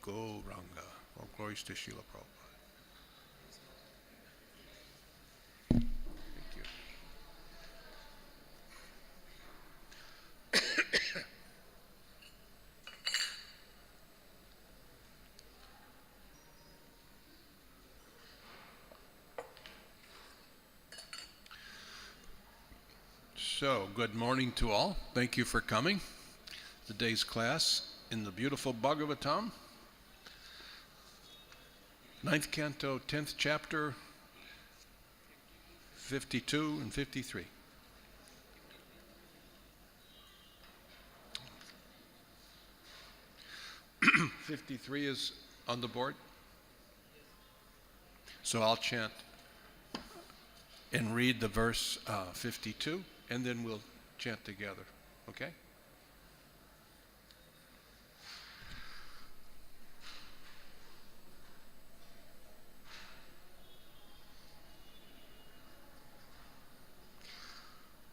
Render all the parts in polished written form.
Gauranga. All glories to Srila Prabhupada. Thank you. So, good morning to all. Thank you for coming. Today's class in the beautiful Bhagavatam, 9th Canto, 10th chapter, 52 and 53. '53 is on the board. So I'll chant and read the verse 52, and then we'll chant together, okay?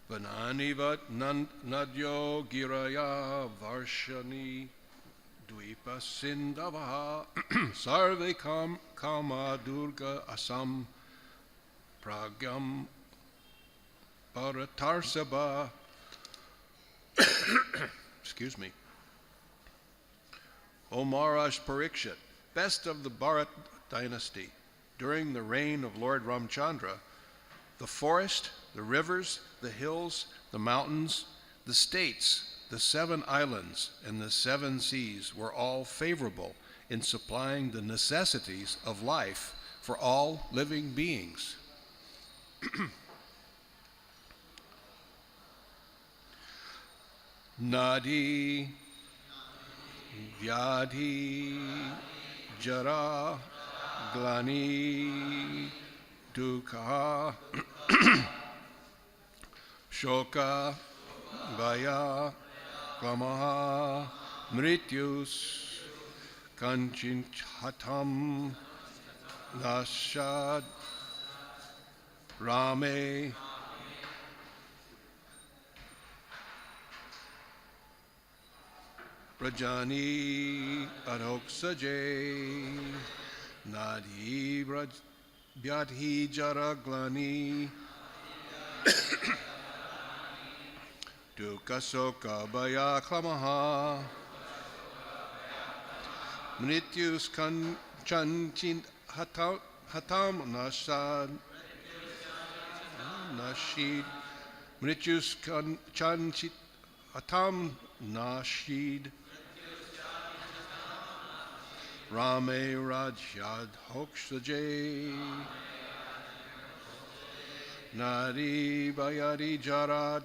Vananivat nadyo giraya varshani dvipa sindavaha sarve kama durga asam pragyam paratarsabha. Excuse me. O Maharaj Parikshit, best of the Bharat dynasty, during the reign of Lord Ramchandra, the forest, the rivers, the hills, the mountains, the states, the 7 islands, and the 7 seas were all favorable in supplying the necessities of life for all living beings. Nadi, Vyadhi, Jara, Glani, Dukha, Shoka, Gaya, Klamaha, Mrityus, Kanchinchatam, Nashad, Rame, Rajani, Adoksaje, Nadi, Vyadhi, Jaraglani, Dukasoka Baya Klamaha, Mrityus Kanchin Hatam Nashad, Nashid, Mrityus Kanchin Hatam Nashid, Rame Rajyad Hoksaje, Nadi Bayadi Jarad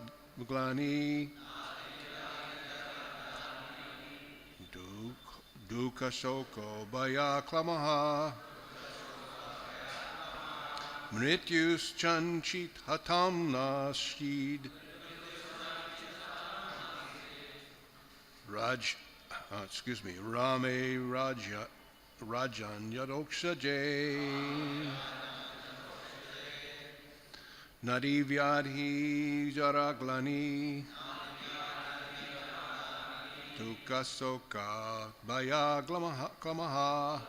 Glani, Duka Soko Baya Klamaha, Mrityus Chanchit Hatam Nashid, Rame Rajan Yadoksaje, Nadi Vyadhi Jaraglani, Tukasoka Baya Klamaha,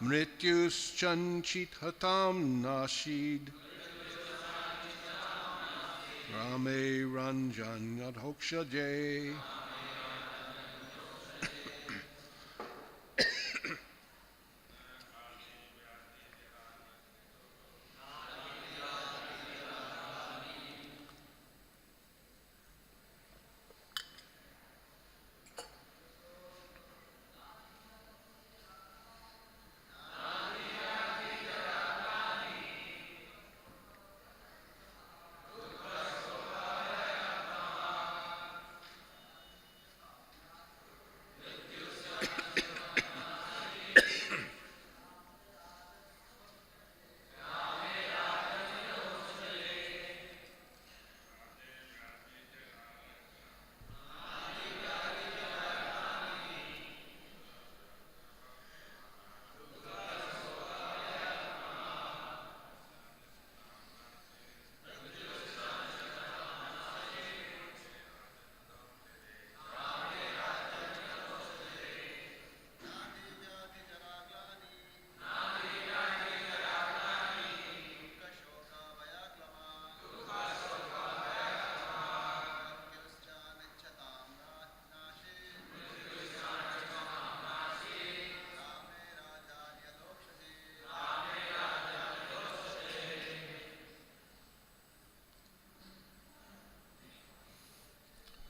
Mrityus Chanchit Hatam Nashid, Rame Ranjan Yadhokshaje.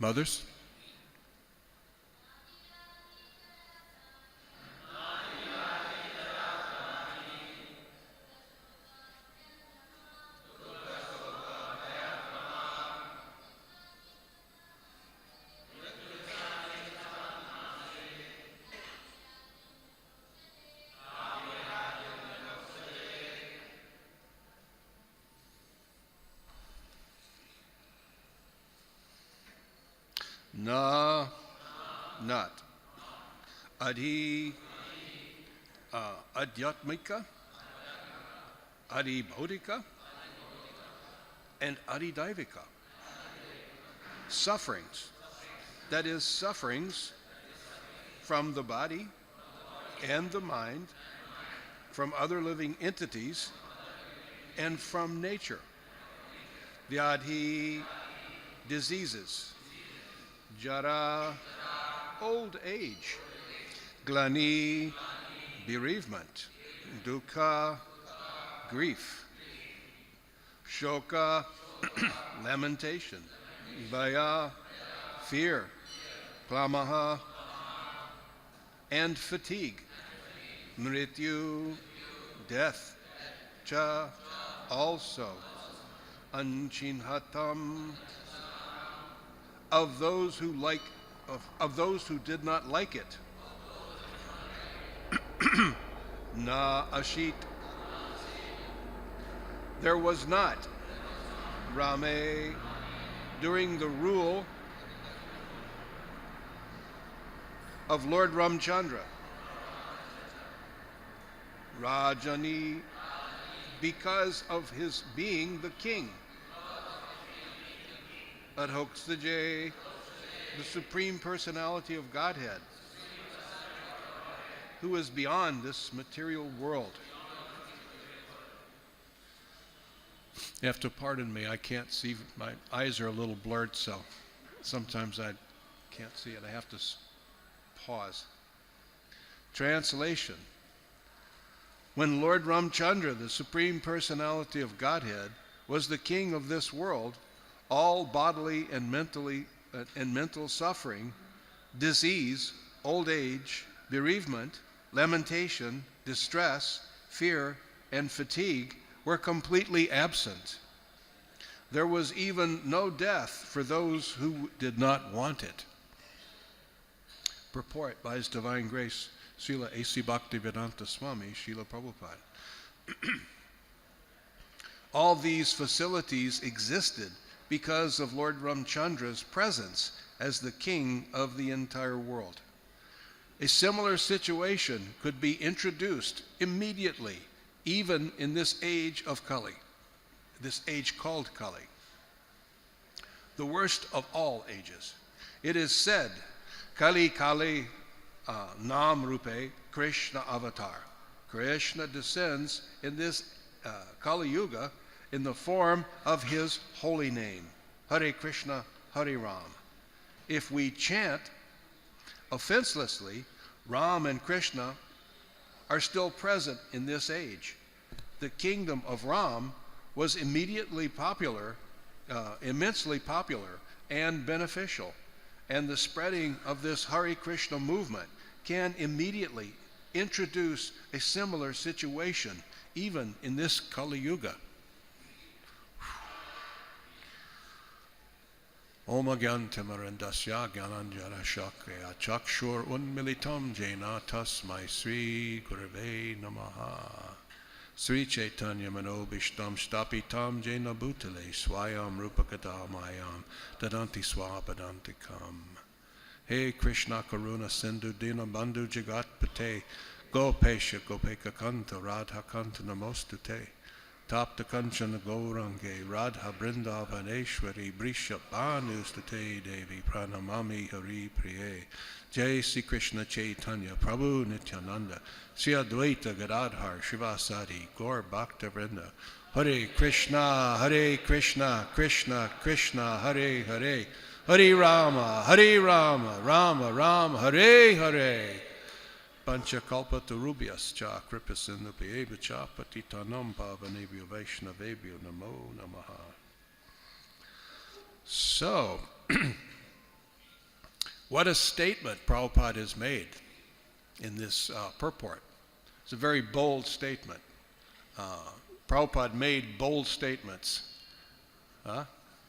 Mothers? Na, not. Adi, Adhyatmika, Adibodhika, and Adidaivika. Sufferings. That is, sufferings from the body and the mind, from other living entities, and from nature. Vyadhi, diseases. Jara, old age. Glani, bereavement. Dukkha, grief. Shoka, lamentation. Bhaya, fear. Klamaha, and fatigue. Mrityu, death. Cha, also. Anchinhatam, of those who did not like it. Na ashit, there was not. Rame, during the rule of Lord Ramchandra. Rajani, because of his being the king. Adhoksaje, the Supreme Personality of Godhead, who is beyond this material world. You have to pardon me, I can't see, my eyes are a little blurred, so sometimes I can't see it. I have to pause. Translation. When Lord Ramchandra, the Supreme Personality of Godhead, was the king of this world, all bodily and mental suffering, disease, old age, bereavement, lamentation, distress, fear, and fatigue were completely absent. There was even no death for those who did not want it. Purport by His Divine Grace, Srila A.C. Bhaktivedanta Swami, Srila Prabhupada. All these facilities existed because of Lord Ramchandra's presence as the king of the entire world. A similar situation could be introduced immediately, even in this age of Kali, this age called Kali, the worst of all ages. It is said, Kali Kali Nam Rupe Krishna Avatar. Krishna descends in this Kali Yuga in the form of his holy name, Hare Krishna, Hare Ram. If we chant offenselessly, Ram and Krishna are still present in this age. The kingdom of Ram was immensely popular and beneficial, and the spreading of this Hare Krishna movement can immediately introduce a similar situation, even in this Kali Yuga. Om Agyantimarandasya Gyananjana Shakya Chakshur Unmilitam Jena Tasmai Sri Gurave Namaha. Sri Chaitanya Manobishtam Stapitam Jena Bhutale Swayam Rupakadamayam Dadanti Swapadantikam. Hey Krishna Karuna Sindhu Dina Bandhu Jagat Pate Gopesha Gopeka Kanta Radha Kanta Namostute Tapta Kanchana Gaurange Radha Brindavaneshwari Brisha Bhanustate Devi Pranamami Hari Priye Jai Sri Krishna Chaitanya Prabhu Nityananda Sri Advaita Gadadhar Shivasadi Gaur Bhakta Vrinda Hare Krishna Krishna Krishna Hare Hare Hare Rama Rama Rama Hare Hare Panchakalpa Tarubhyas cha Kripasinupayeva cha Patitanam Pavanebhyo Vaishnavebhyo Namo Namaha. So, What a statement Prabhupada has made in this purport. It's a very bold statement. Prabhupada made bold statements.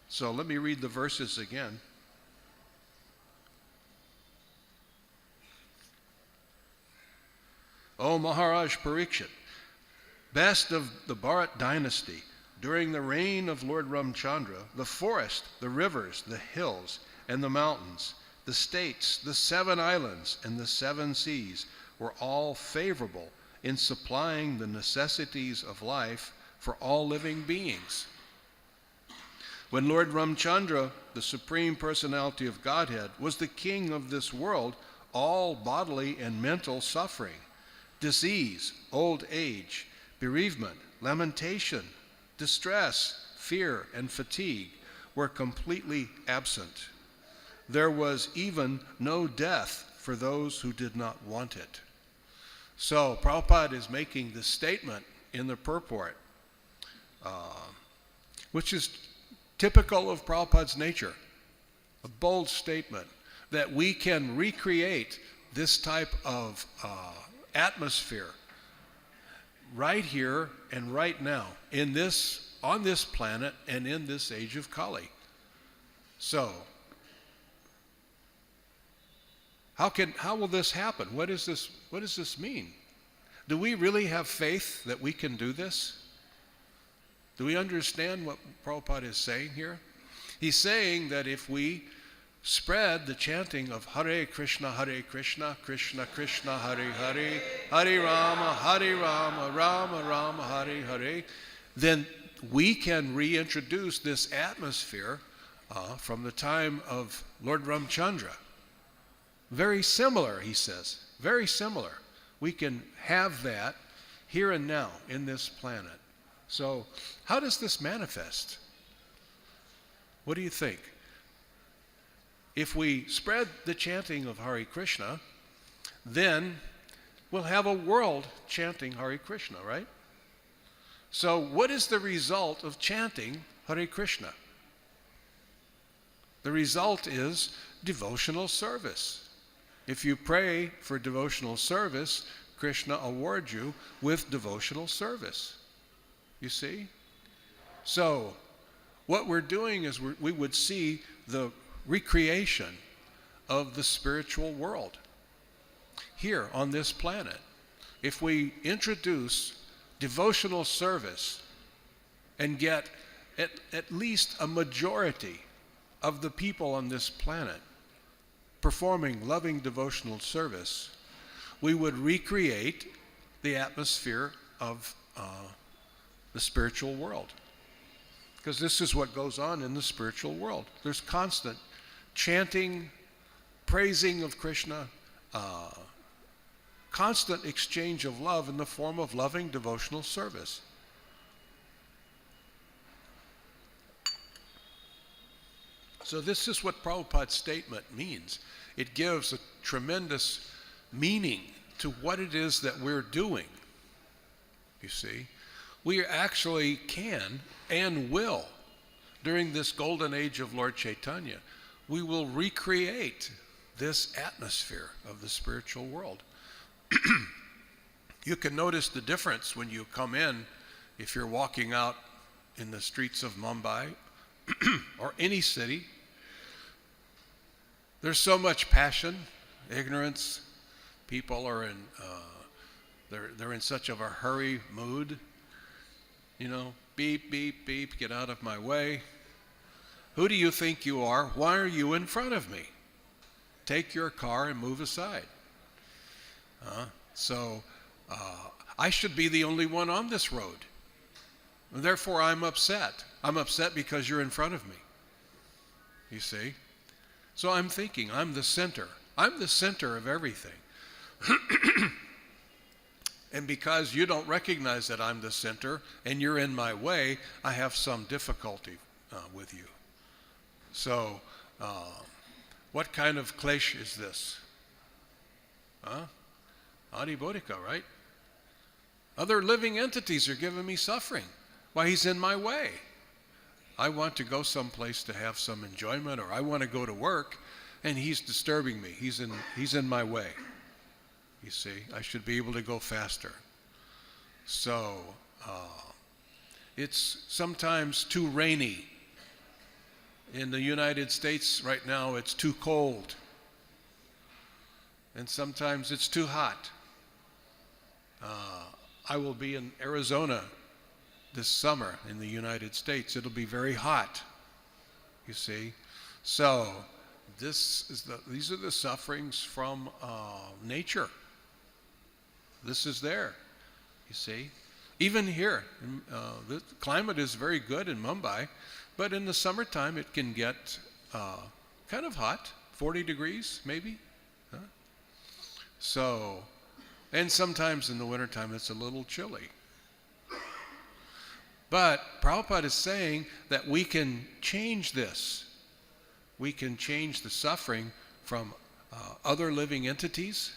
So let me read the verses again. O Maharaj Parikshit, best of the Bharat dynasty, during the reign of Lord Ramchandra, the forest, the rivers, the hills, and the mountains, the states, the 7 islands, and the 7 seas were all favorable in supplying the necessities of life for all living beings. When Lord Ramchandra, the Supreme Personality of Godhead, was the king of this world, all bodily and mental suffering, disease, old age, bereavement, lamentation, distress, fear, and fatigue were completely absent. There was even no death for those who did not want it. So Prabhupada is making this statement in the purport, which is typical of Prabhupada's nature, a bold statement that we can recreate this type of atmosphere right here and right now on this planet and in this age of Kali. So how will this happen? What does this mean? Do we really have faith that we can do this? Do we understand what Prabhupada is saying here? He's saying that if we spread the chanting of Hare Krishna, Krishna Krishna, Hare Hare, Hare Rama, Rama Rama, Hare Hare, then we can reintroduce this atmosphere from the time of Lord Ramchandra. Very similar, he says, very similar. We can have that here and now in this planet. So how does this manifest? What do you think? If we spread the chanting of Hare Krishna, then we'll have a world chanting Hare Krishna, right? So what is the result of chanting Hare Krishna? The result is devotional service. If you pray for devotional service, Krishna awards you with devotional service. You see? So what we're doing is we would see the recreation of the spiritual world here on this planet. If we introduce devotional service and get at least a majority of the people on this planet performing loving devotional service, we would recreate the atmosphere of the spiritual world. Because this is what goes on in the spiritual world. There's constant chanting, praising of Krishna, constant exchange of love in the form of loving devotional service. So this is what Prabhupada's statement means. It gives a tremendous meaning to what it is that we're doing. You see, we actually can and will, during this golden age of Lord Chaitanya, we will recreate this atmosphere of the spiritual world. You can notice the difference when you come in, if you're walking out in the streets of Mumbai or any city. There's so much passion, ignorance. People are in, they're in such of a hurry mood. You know, beep, beep, beep, get out of my way. Who do you think you are? Why are you in front of me? Take your car and move aside. So I should be the only one on this road. Therefore, I'm upset. I'm upset because you're in front of me. You see? So I'm thinking, I'm the center. I'm the center of everything. And because you don't recognize that I'm the center and you're in my way, I have some difficulty with you. So what kind of klesh is this? Adibodhika, right? Other living entities are giving me suffering. Why, he's in my way. I want to go someplace to have some enjoyment, or I want to go to work, and he's disturbing me. He's in my way. You see, I should be able to go faster. So it's sometimes too rainy. In the United States right now, it's too cold. And sometimes it's too hot. I will be in Arizona this summer in the United States. It'll be very hot, you see. So these are the sufferings from nature. This is there, you see. Even here, the climate is very good in Mumbai, but in the summertime it can get kind of hot, 40 degrees maybe. Huh? So, and sometimes in the wintertime it's a little chilly. But Prabhupada is saying that we can change this. We can change the suffering from other living entities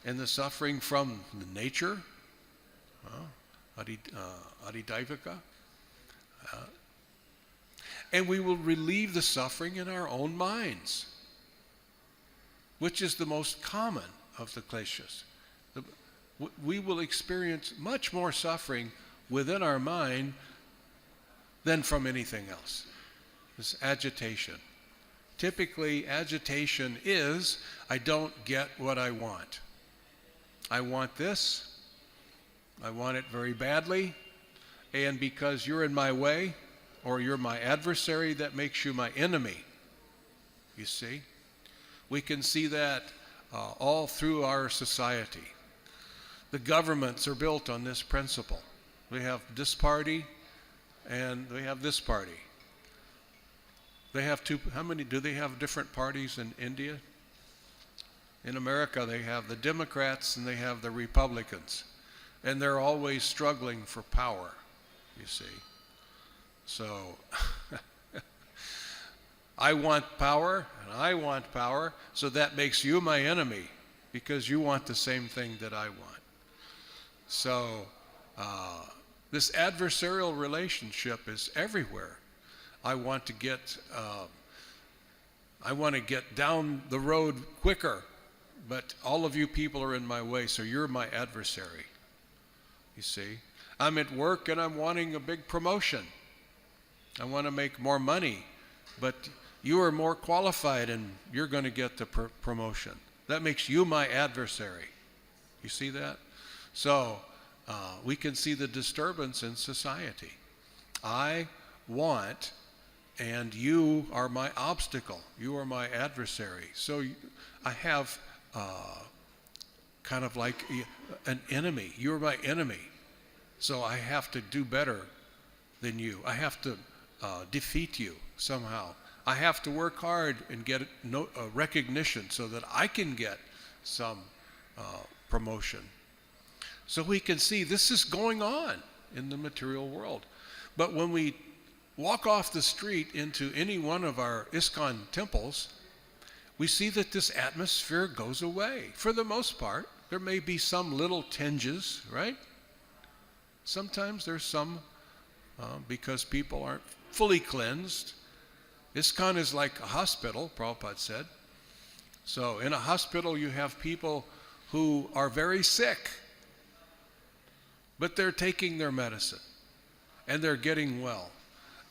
and the suffering from the nature, Adidivika. And we will relieve the suffering in our own minds, which is the most common of the kleshas. We will experience much more suffering within our mind than from anything else. This agitation. Typically, agitation is, I don't get what I want. I want this. I want it very badly. And because you're in my way, or you're my adversary, that makes you my enemy. You see? We can see that all through our society. The governments are built on this principle. We have this party and we have this party. They have how many, do they have different parties in India? In America they have the Democrats and they have the Republicans. And they're always struggling for power, you see. So, I want power and I want power, so that makes you my enemy because you want the same thing that I want. So, this adversarial relationship is everywhere. I want to get down the road quicker, but all of you people are in my way, so you're my adversary. You see, I'm at work and I'm wanting a big promotion. I want to make more money, but you are more qualified and you're going to get the promotion. That makes you my adversary. You see that? So we can see the disturbance in society. I want, and you are my obstacle. You are my adversary. So I have kind of like an enemy. You're my enemy. So I have to do better than you. I have to defeat you somehow. I have to work hard and get recognition so that I can get some promotion. So we can see this is going on in the material world. But when we walk off the street into any one of our ISKCON temples, we see that this atmosphere goes away. For the most part, there may be some little tinges, right? Sometimes there's some because people aren't fully cleansed. ISKCON is like a hospital, Prabhupada said. So in a hospital you have people who are very sick, but they're taking their medicine and they're getting well.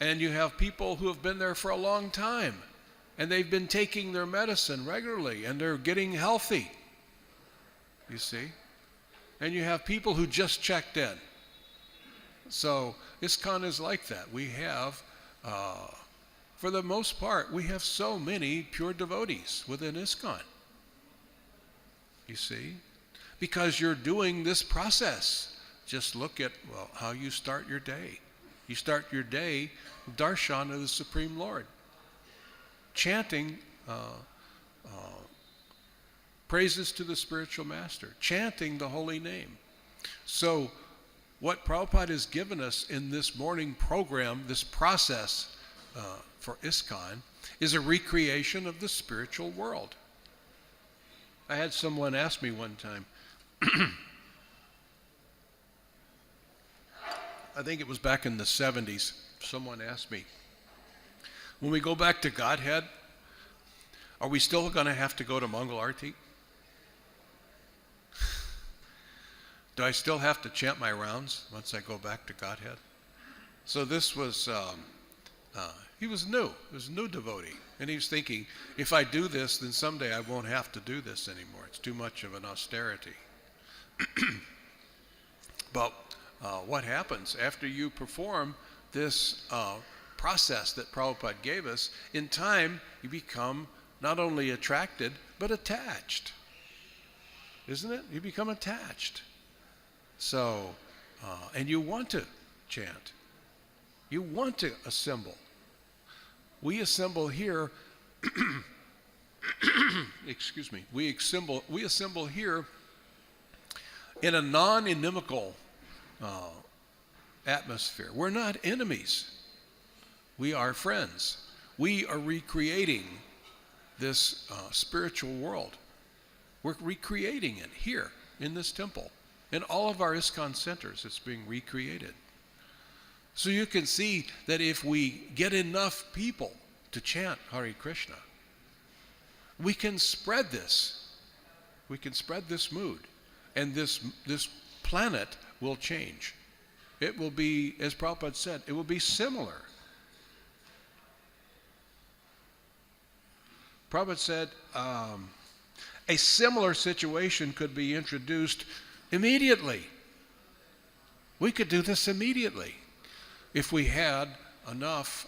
And you have people who have been there for a long time and they've been taking their medicine regularly and they're getting healthy, you see. And you have people who just checked in. So ISKCON is like that. We have, for the most part, we have so many pure devotees within ISKCON. You see? Because you're doing this process. Just look at, well, how you start your day. You start your day with darshan of the Supreme Lord. Chanting praises to the spiritual master. Chanting the holy name. So, what Prabhupada has given us in this morning program, this process for ISKCON, is a recreation of the spiritual world. I had someone ask me one time, I think it was back in the 70s, someone asked me, when we go back to Godhead, Are we still going to have to go to Mangal Arti? Do I still have to chant my rounds once I go back to Godhead? So this was, he was new. He was a new devotee. And he was thinking, if I do this, then someday I won't have to do this anymore. It's too much of an austerity. But what happens after you perform this process that Prabhupada gave us? In time, you become not only attracted, but attached. Isn't it? You become attached. So, and you want to chant. You want to assemble. We assemble here, excuse me, we assemble here in a non-inimical atmosphere. We're not enemies. We are friends. We are recreating this spiritual world. We're recreating it here in this temple. In all of our ISKCON centers, it's being recreated. So you can see that if we get enough people to chant Hare Krishna, we can spread this. We can spread this mood. And this planet will change. It will be, as Prabhupada said, it will be similar. Prabhupada said a similar situation could be introduced immediately. We could do this immediately if we had enough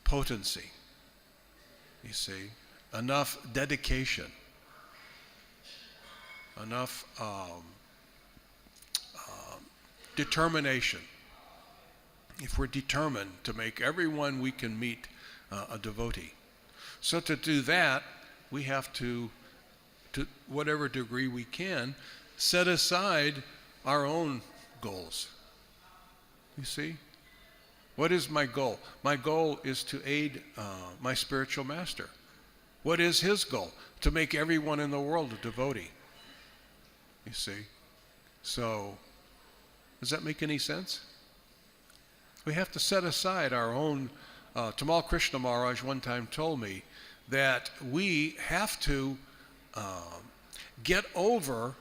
potency, you see, enough dedication, enough determination. If we're determined to make everyone we can meet a devotee. So to do that, we have to whatever degree we can, set aside our own goals. You see? What is my goal? My goal is to aid my spiritual master. What is his goal? To make everyone in the world a devotee. You see? So, does that make any sense? We have to set aside our own. Tamal Krishna Maharaj one time told me that we have to get over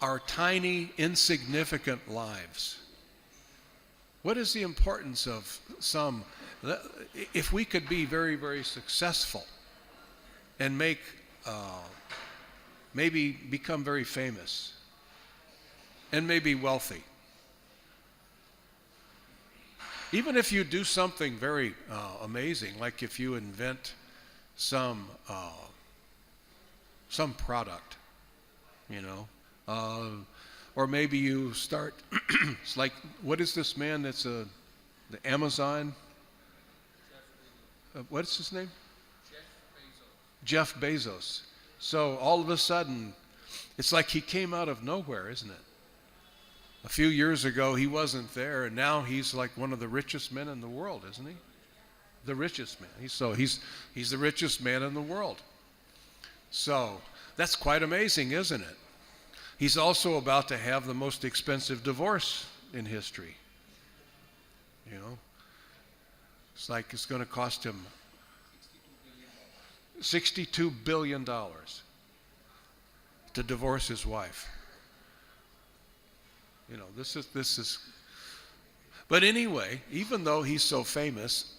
our tiny, insignificant lives. What is the importance of some? If we could be very, very successful and make, maybe become very famous and maybe wealthy. Even if you do something very amazing, like if you invent some product, you know, or maybe you start, it's like, what is this man that's the Amazon? What's his name? Jeff Bezos. So all of a sudden, it's like he came out of nowhere, isn't it? A few years ago, he wasn't there, and now he's like one of the richest men in the world, isn't he? The richest man. He's the richest man in the world. So that's quite amazing, isn't it? He's also about to have the most expensive divorce in history. You know, it's like it's going to cost him $62 billion to divorce his wife. You know, this is, but anyway, even though he's so famous,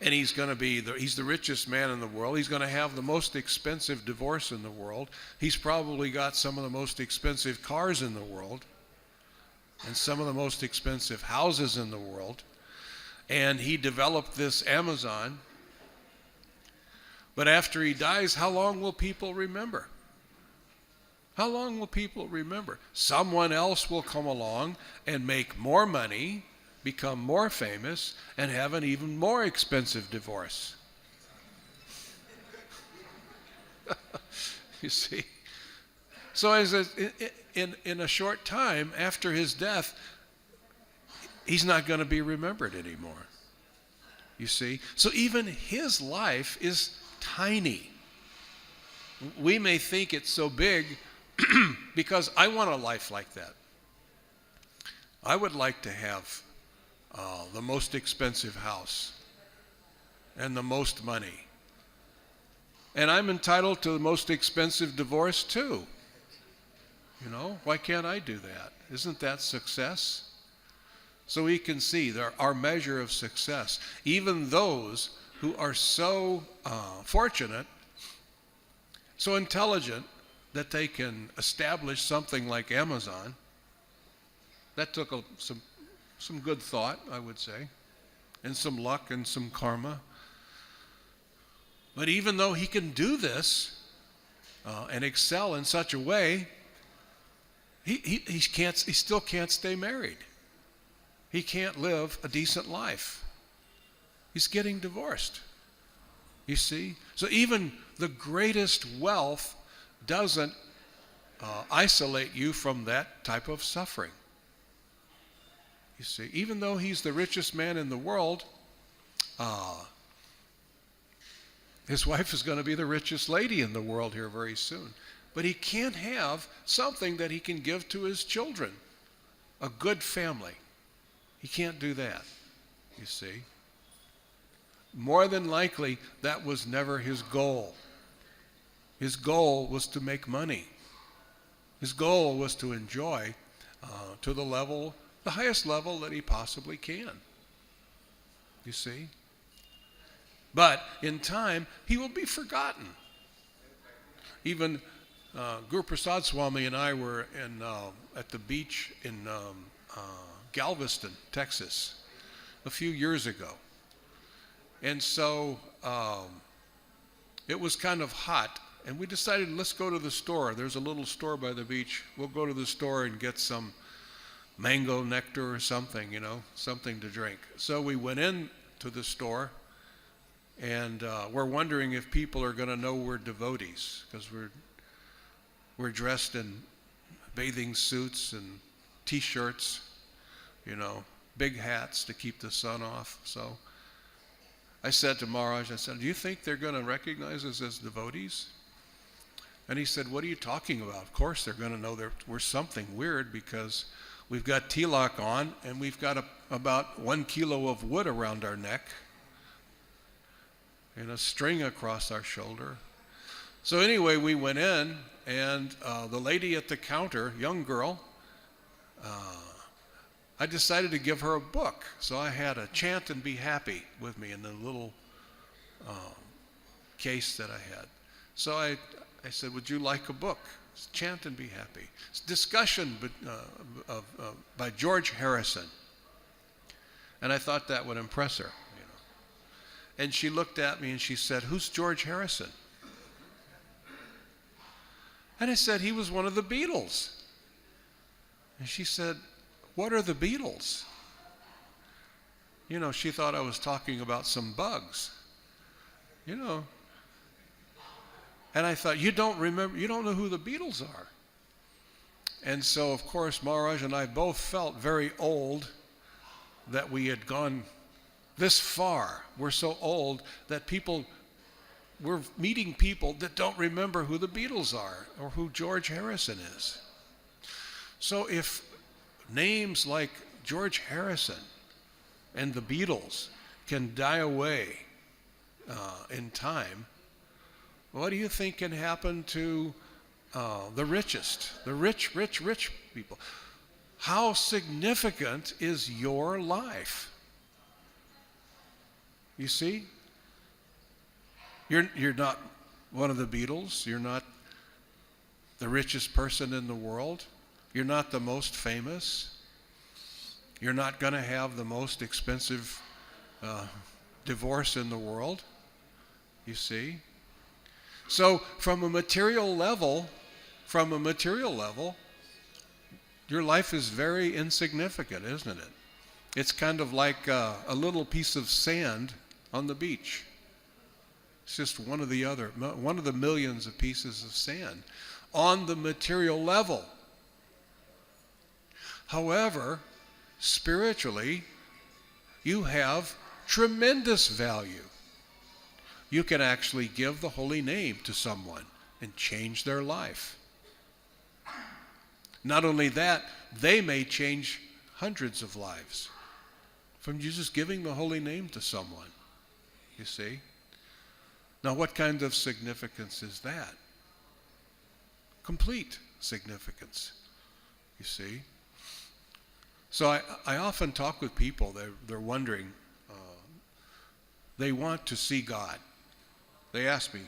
and he's going to be, he's the richest man in the world, he's going to have the most expensive divorce in the world, he's probably got some of the most expensive cars in the world, and some of the most expensive houses in the world, and he developed this Amazon, but after he dies, how long will people remember? How long will people remember? Someone else will come along and make more money, become more famous, and have an even more expensive divorce. You see? So in a short time after his death, he's not going to be remembered anymore. You see? So even his life is tiny. We may think it's so big because I want a life like that. I would like to have the most expensive house and the most money And I'm entitled to the most expensive divorce too. Why can't I do that? Isn't that success? So we can see our measure of success. Even those who are so fortunate, so intelligent, that they can establish something like Amazon, that took some good thought, I would say, and some luck and some karma. But even though he can do this and excel in such a way, he still can't stay married. He can't live a decent life. He's getting divorced. You see? So even the greatest wealth doesn't isolate you from that type of suffering. You see? Even though he's the richest man in the world, his wife is going to be the richest lady in the world here very soon. But he can't have something that he can give to his children, a good family. He can't do that, you see. More than likely, that was never his goal. His goal was to make money. His goal was to enjoy to the highest level that he possibly can. You see? But in time, he will be forgotten. Even Guru Prasad Swami and I were at the beach in Galveston, Texas, a few years ago. And so it was kind of hot, and we decided, let's go to the store. There's a little store by the beach. We'll go to the store and get some mango nectar or something, something to drink. So we went in to the store, and we're wondering if people are going to know we're devotees, because we're dressed in bathing suits and T-shirts, big hats to keep the sun off. So I said to Maharaj, do you think they're going to recognize us as devotees? And he said, what are you talking about? Of course they're going to know we're something weird, because we've got tilak on and we've got about 1 kilo of wood around our neck and a string across our shoulder. So anyway, we went in, and the lady at the counter, young girl, I decided to give her a book. So I had a Chant and Be Happy with me in the little case that I had. So I said, would you like a book? It's Chant and Be Happy. It's discussion by George Harrison. And I thought that would impress her. And she looked at me and she said, who's George Harrison? And I said, he was one of the Beatles. And she said, what are the Beatles? She thought I was talking about some bugs. And I thought, you don't know who the Beatles are. And so, of course, Maharaj and I both felt very old that we had gone this far. We're so old that we're meeting people that don't remember who the Beatles are or who George Harrison is. So if names like George Harrison and the Beatles can die away in time, what do you think can happen to the richest, the rich people? How significant is your life? You see? You're not one of the Beatles. You're not the richest person in the world. You're not the most famous. You're not going to have the most expensive divorce in the world. You see? So from a material level, your life is very insignificant, isn't it? It's kind of like a little piece of sand on the beach. It's just one of the millions of pieces of sand on the material level. However, spiritually, you have tremendous value. You can actually give the holy name to someone and change their life. Not only that, they may change hundreds of lives from you just giving the holy name to someone, you see. Now, what kind of significance is that? Complete significance, you see. So I often talk with people, they're wondering, they want to see God. They ask me,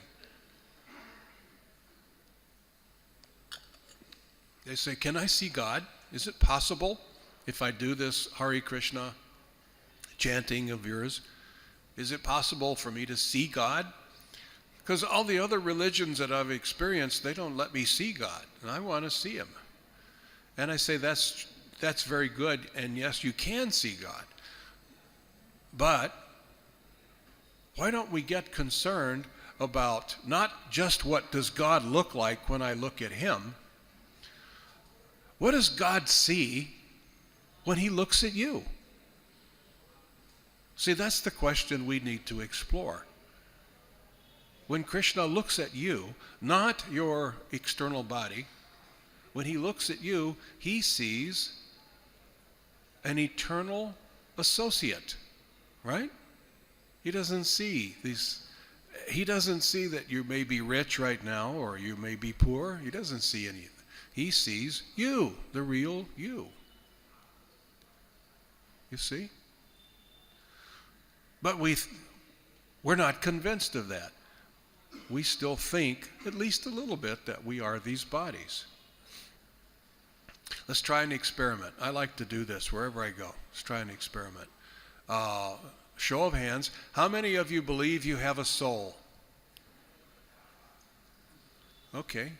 they say, can I see God? Is it possible if I do this Hare Krishna chanting of yours? Is it possible for me to see God? Because all the other religions that I've experienced, they don't let me see God, and I want to see him. And I say, that's very good, and yes, you can see God. But why don't we get concerned about not just what does God look like when I look at him? What does God see when he looks at you? See, that's the question we need to explore. When Krishna looks at you, not your external body, when he looks at you, he sees an eternal associate, right? He doesn't see that you may be rich right now or you may be poor. He doesn't see anything. He sees you, the real you. You see? But we're not convinced of that. We still think, at least a little bit, that we are these bodies. Let's try an experiment. I like to do this wherever I go. Let's try an experiment. Show of hands. How many of you believe you have a soul? Okay.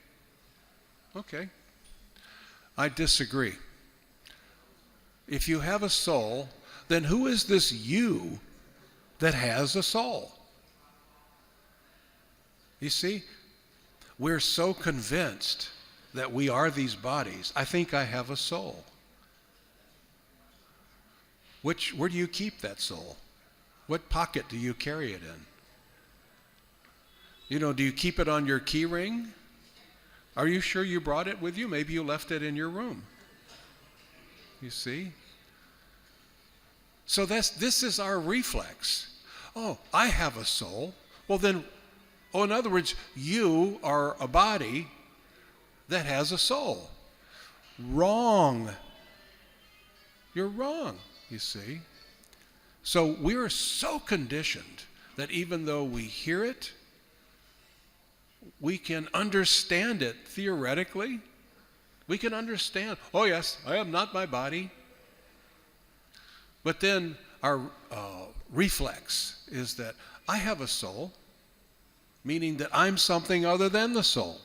I disagree. If you have a soul, then who is this you that has a soul? You see, we're so convinced that we are these bodies. I think I have a soul. Where do you keep that soul? What pocket do you carry it in? Do you keep it on your key ring? Are you sure you brought it with you? Maybe you left it in your room. You see? So this is our reflex. Oh, I have a soul. Well then, in other words, you are a body that has a soul. Wrong. You're wrong, you see. So we are so conditioned that even though we hear it, we can understand it theoretically. We can understand, oh yes, I am not my body. But then our reflex is that I have a soul, meaning that I'm something other than the soul.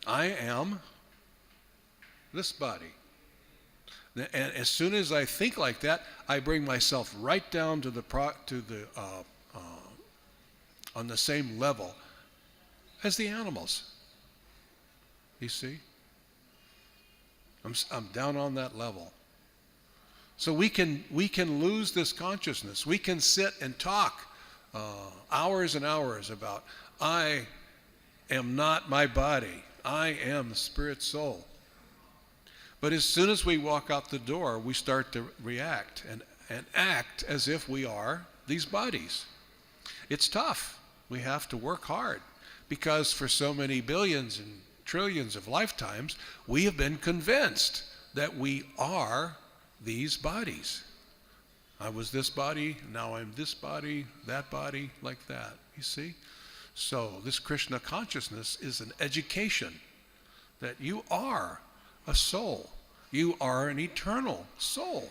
I am this body. And as soon as I think like that, I bring myself right down to on the same level as the animals. You see? I'm down on that level. So we can lose this consciousness. We can sit and talk hours and hours about, I am not my body. I am the spirit soul. But as soon as we walk out the door, we start to react and act as if we are these bodies. It's tough. We have to work hard because for so many billions and trillions of lifetimes, we have been convinced that we are these bodies. I was this body, now I'm this body, that body, like that. You see? So this Krishna consciousness is an education that you are a soul. You are an eternal soul.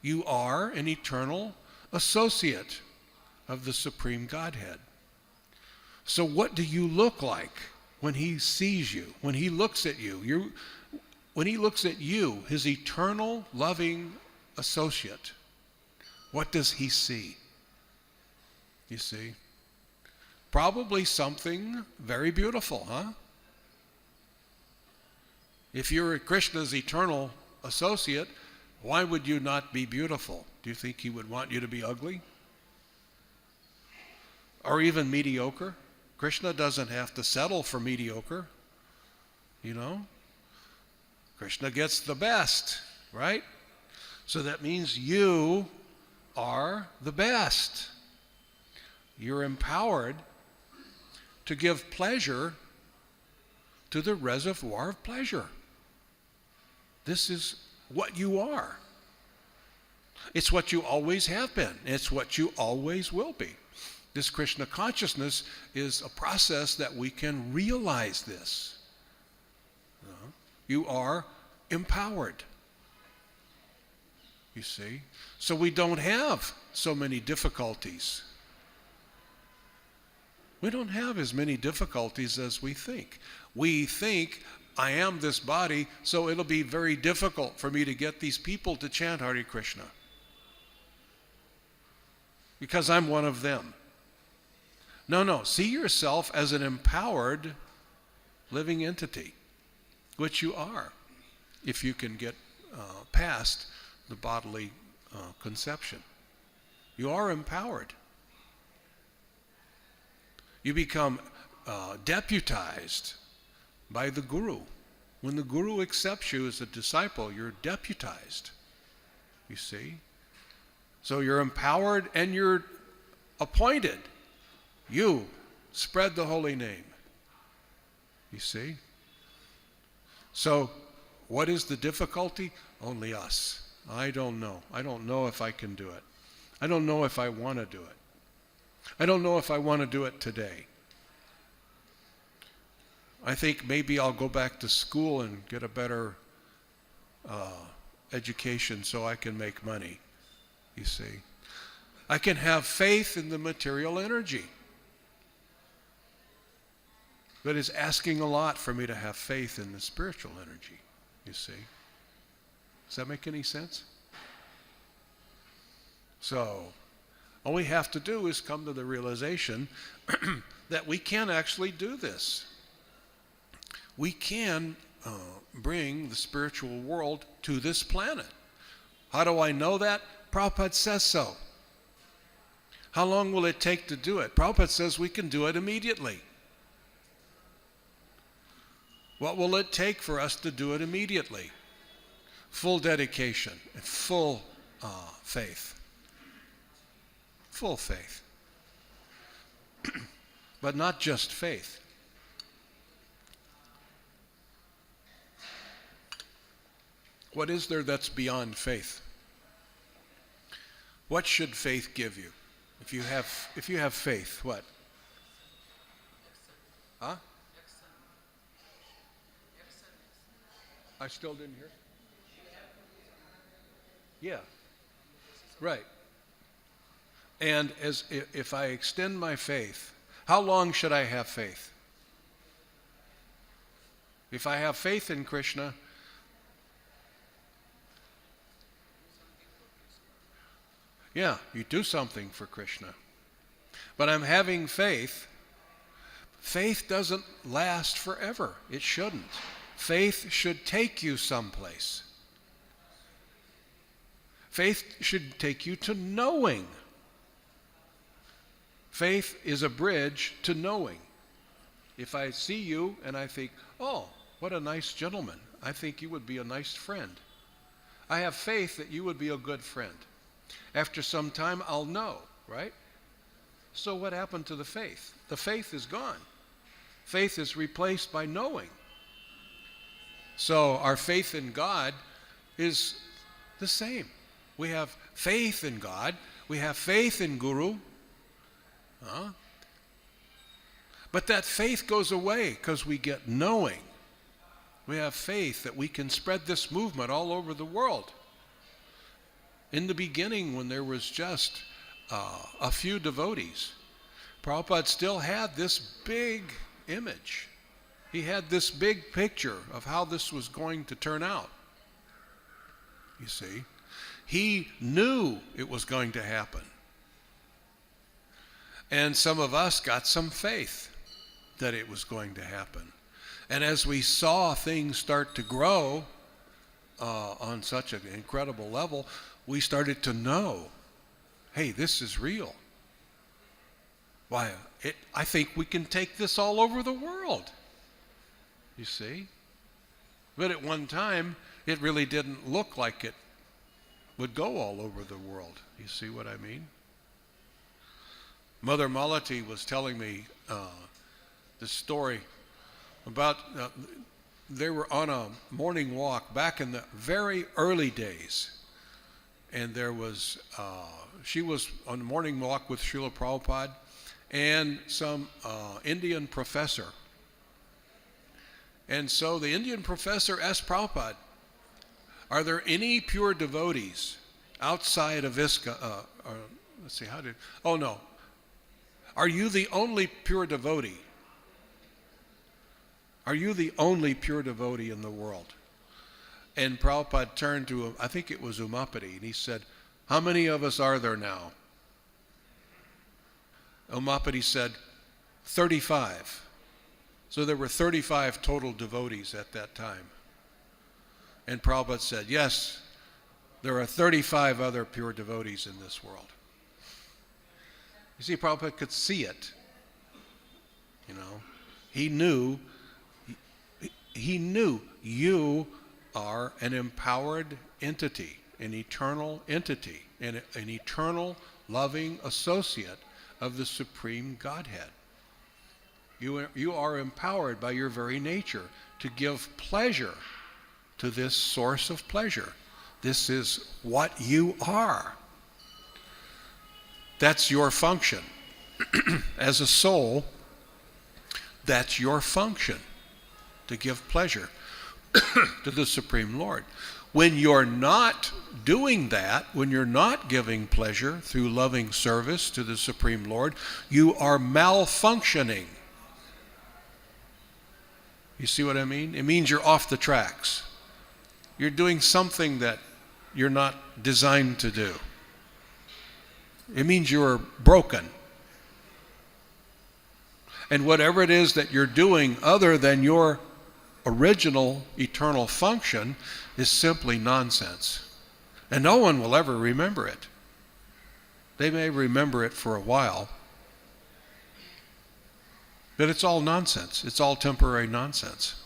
You are an eternal associate of the Supreme Godhead. So what do you look like when he sees you, when he looks at you? When he looks at you, his eternal loving associate, what does he see? You see? Probably something very beautiful, huh? If you're Krishna's eternal associate, why would you not be beautiful? Do you think he would want you to be ugly? Or even mediocre? Krishna doesn't have to settle for mediocre, Krishna gets the best, right? So that means you are the best. You're empowered to give pleasure to the reservoir of pleasure. This is what you are. It's what you always have been. It's what you always will be. This Krishna consciousness is a process that we can realize this. You are empowered. You see? So we don't have so many difficulties. We don't have as many difficulties as we think. We think, I am this body, so it'll be very difficult for me to get these people to chant Hare Krishna, because I'm one of them. No, see yourself as an empowered living entity, which you are, if you can get past the bodily conception. You are empowered. You become deputized by the Guru. When the Guru accepts you as a disciple, you're deputized, you see. So you're empowered and you're appointed. You spread the holy name, you see. So what is the difficulty? Only us. I don't know. I don't know if I can do it. I don't know if I want to do it. I don't know if I want to do it today. I think maybe I'll go back to school and get a better education so I can make money, you see. I can have faith in the material energy. But it's asking a lot for me to have faith in the spiritual energy, you see. Does that make any sense? So, all we have to do is come to the realization that we can actually do this. We can bring the spiritual world to this planet. How do I know that? Prabhupada says so. How long will it take to do it? Prabhupada says we can do it immediately. What will it take for us to do it immediately? Full dedication and full faith. Full faith. But not just faith. What is there that's beyond faith? What should faith give you? If you have faith, what? Huh? I still didn't hear. Yeah. Right. And if I extend my faith, how long should I have faith? If I have faith in Krishna, yeah, you do something for Krishna. But I'm having faith. Faith doesn't last forever. It shouldn't. Faith should take you someplace. Faith should take you to knowing. Faith is a bridge to knowing. If I see you and I think, oh, what a nice gentleman. I think you would be a nice friend. I have faith that you would be a good friend. After some time, I'll know, right? So what happened to the faith? The faith is gone. Faith is replaced by knowing. So our faith in God is the same. We have faith in God. We have faith in Guru. But that faith goes away because we get knowing. We have faith that we can spread this movement all over the world. In the beginning, when there was just a few devotees, Prabhupada still had this big image. He had this big picture of how this was going to turn out. You see, he knew it was going to happen. And some of us got some faith that it was going to happen. And as we saw things start to grow on such an incredible level, we started to know, hey, this is real. Why, I think we can take this all over the world. You see? But at one time, it really didn't look like it would go all over the world. You see what I mean? Mother Malati was telling me this story about they were on a morning walk back in the very early days, and there was she was on a morning walk with Srila Prabhupada and some Indian professor. And so the Indian professor asked Prabhupada, are there any pure devotees outside of ISKCON? Let's see, are you the only pure devotee? Are you the only pure devotee in the world? And Prabhupada turned to him, I think it was Umapati, and he said, how many of us are there now? Umapati said, 35. So there were 35 total devotees at that time. And Prabhupada said, yes, there are 35 other pure devotees in this world. You see, Prabhupada could see it. You know, he knew you are an empowered entity, an eternal entity, an eternal loving associate of the Supreme Godhead. You are empowered by your very nature to give pleasure to this source of pleasure. This is what you are. That's your function. As a soul, that's your function, to give pleasure to the Supreme Lord. When you're not doing that, when you're not giving pleasure through loving service to the Supreme Lord, you are malfunctioning. You see what I mean? It means you're off the tracks. You're doing something that you're not designed to do. It means you're broken. And whatever it is that you're doing other than your original eternal function is simply nonsense. And no one will ever remember it. They may remember it for a while, but it's all nonsense. It's all temporary nonsense.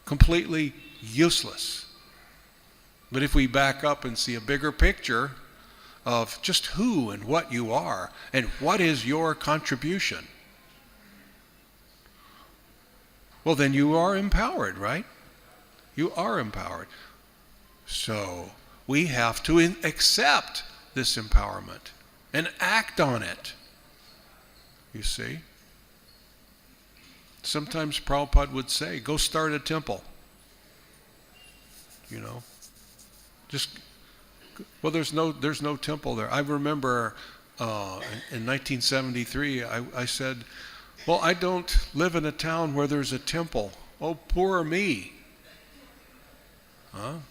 Completely useless. But if we back up and see a bigger picture of just who and what you are and what is your contribution, well, then you are empowered, right? You are empowered. So we have to accept this empowerment and act on it. You see? Sometimes Prabhupada would say, go start a temple. You know? There's no temple there. I remember in 1973, I said, well, I don't live in a town where there's a temple. Oh, poor me. And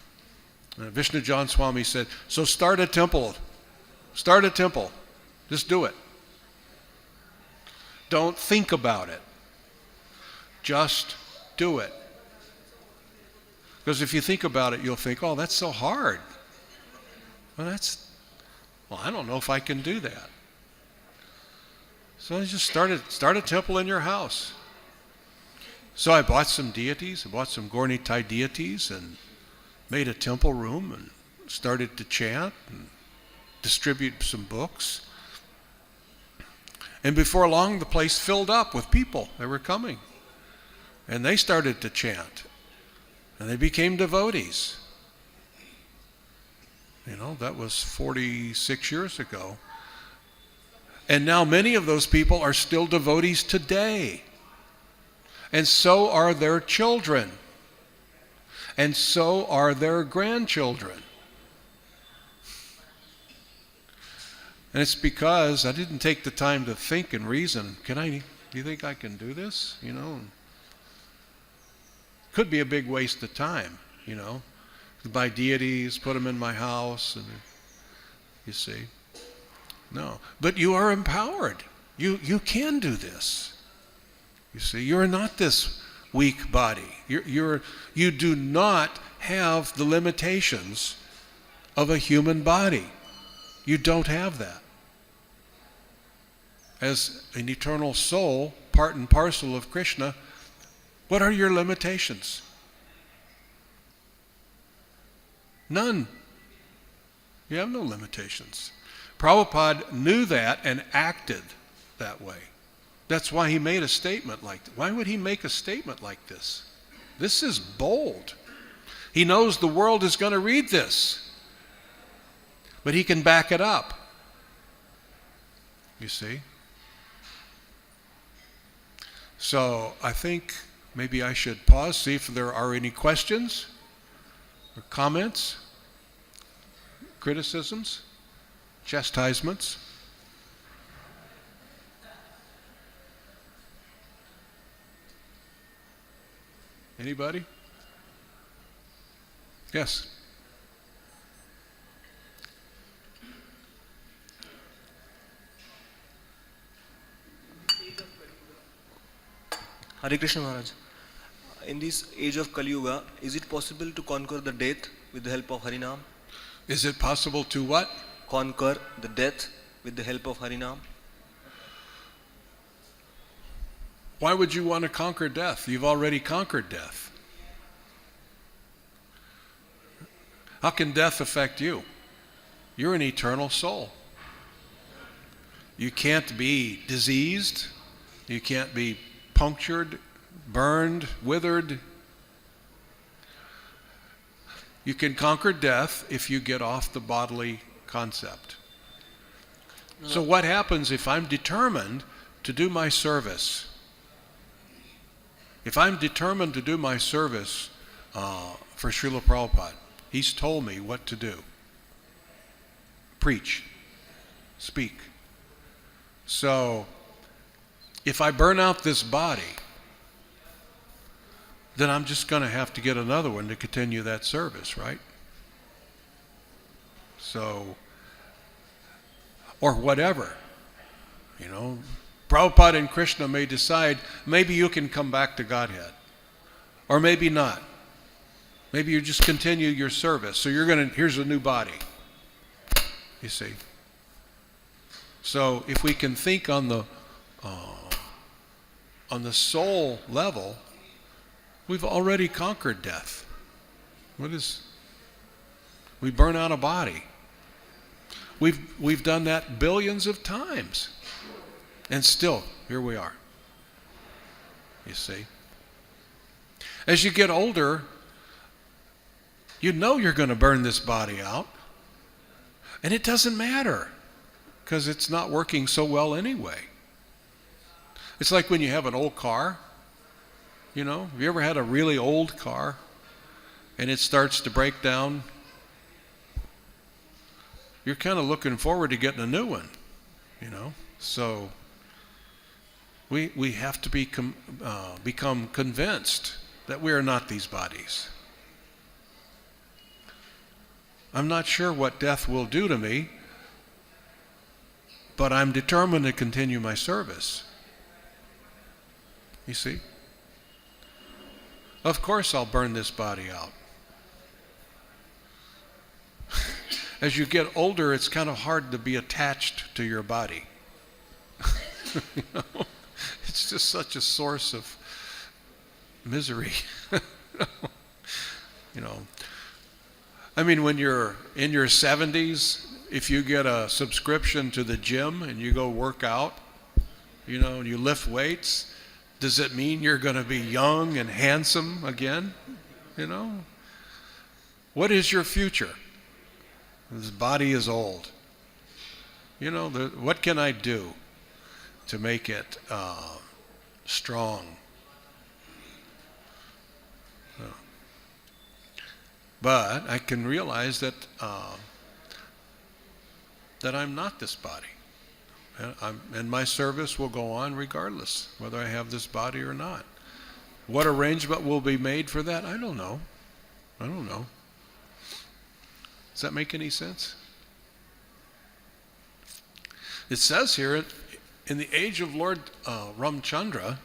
Vishnu John Swami said, so start a temple. Start a temple. Just do it. Don't think about it. Just do it. Because if you think about it, you'll think, oh, that's so hard. Well, I don't know if I can do that. So I just start a temple in your house. So I bought some deities, I bought some Gaura-Nitai deities and made a temple room and started to chant and distribute some books. And before long, the place filled up with people. They were coming. And they started to chant. And they became devotees. You know, that was 46 years ago. And now many of those people are still devotees today. And so are their children. And so are their grandchildren. And it's because I didn't take the time to think and reason. Do you think I can do this? You know, could be a big waste of time, you know. Buy deities, put them in my house, and you see. No, but you are empowered. You can do this. You see, you're not this weak body. You do not have the limitations of a human body. You don't have that. As an eternal soul, part and parcel of Krishna, what are your limitations? None. You have no limitations. Prabhupada knew that and acted that way. That's why he made a statement like that. Why would he make a statement like this? This is bold. He knows the world is going to read this, but he can back it up. You see? So I think maybe I should pause, see if there are any questions or comments, criticisms, chastisements. Anybody? Yes. Hare Krishna Maharaj. In this age of Kali Yuga, is it possible to conquer the death with the help of Harinam? Is it possible to what? Conquer the death with the help of Harinam? Why would you want to conquer death? You've already conquered death. How can death affect you? You're an eternal soul. You can't be diseased. You can't be punctured, burned, withered. You can conquer death if you get off the bodily concept. So what happens if I'm determined to do my service? If I'm determined to do my service for Srila Prabhupada, he's told me what to do. Preach. Speak. So, if I burn out this body, then I'm just going to have to get another one to continue that service, right? So, or whatever, you know. Prabhupada and Krishna may decide, maybe you can come back to Godhead, or maybe not. Maybe you just continue your service. So here's a new body, you see. So if we can think on the soul level, we've already conquered death. We burn out a body. We've done that billions of times. And still, here we are. You see? As you get older, you know you're going to burn this body out. And it doesn't matter, because it's not working so well anyway. It's like when you have an old car. You know, have you ever had a really old car and it starts to break down? You're kind of looking forward to getting a new one, you know. So we have to become convinced that we are not these bodies. I'm not sure what death will do to me, but I'm determined to continue my service. You see? Of course I'll burn this body out. As you get older, it's kind of hard to be attached to your body. You know? It's just such a source of misery. You know. I mean, when you're in your 70s, if you get a subscription to the gym and you go work out, you know, and you lift weights, does it mean you're going to be young and handsome again? You know? What is your future? This body is old. You know, what can I do to make it strong? But I can realize that I'm not this body. And my service will go on regardless, whether I have this body or not. What arrangement will be made for that? I don't know. Does that make any sense? It says here, in the age of Lord Ramchandra,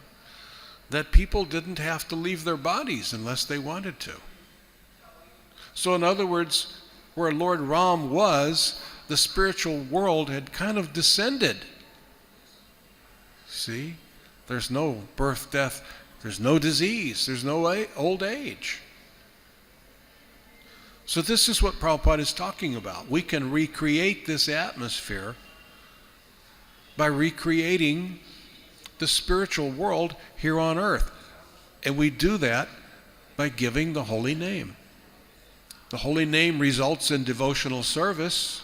that people didn't have to leave their bodies unless they wanted to. So in other words, where Lord Ram was, the spiritual world had kind of descended. See? There's no birth, death, there's no disease, there's no old age. So this is what Prabhupada is talking about. We can recreate this atmosphere by recreating the spiritual world here on earth. And we do that by giving the holy name. The holy name results in devotional service.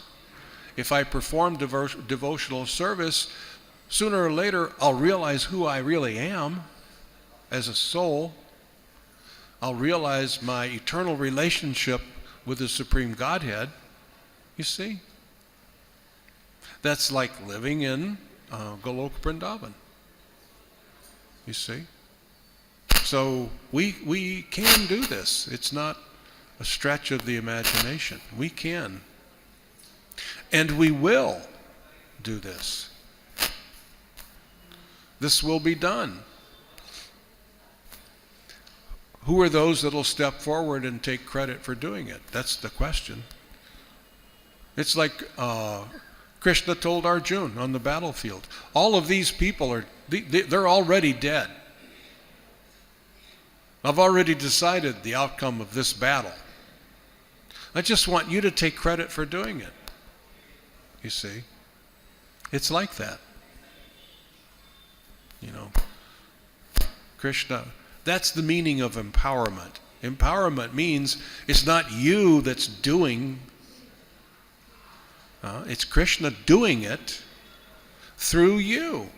If I perform devotional service, sooner or later I'll realize who I really am as a soul. I'll realize my eternal relationship with the Supreme Godhead. You see? That's like living in Golok Vrindavan. You see? So we can do this. It's not a stretch of the imagination. We can. And we will do this. This will be done. Who are those that will step forward and take credit for doing it? That's the question. It's like Krishna told Arjuna on the battlefield. All of these people they're already dead. I've already decided the outcome of this battle. I just want you to take credit for doing it. You see? It's like that. You know, Krishna, that's the meaning of empowerment. Empowerment means it's not you that's doing, it's Krishna doing it through you.